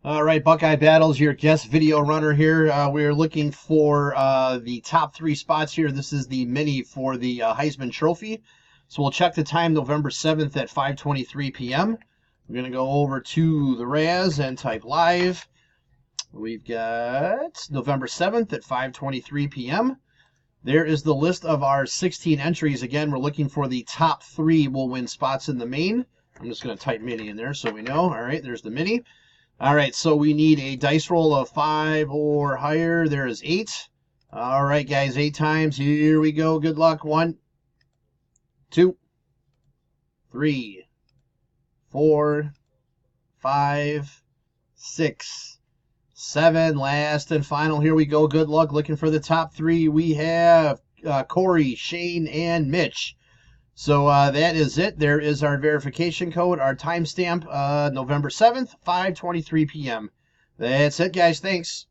All right, Buckeye Battles, your guest video runner here. We're looking for the top three spots here. This is the mini for the Heisman Trophy. So we'll check the time November 7th at 5:23 p.m. We're going to go over to the Raz and type live. We've got November 7th at 5:23 p.m. There is the list of our 16 entries. Again, we're looking for the top three will win spots in the main. I'm just going to type mini in there so we know. All right, there's the mini. All right, so we need a dice roll of 5 or higher. There is 8. All right, guys, 8 times. Here we go. Good luck. 1, 2, 3, 4, 5, 6, 7. Last and final. Here we go. Good luck. Looking for the top 3. We have Corey, Shane, and Mitch. So that is it. There is our verification code, our timestamp, November 7th, 5:23 p.m. That's it, guys. Thanks.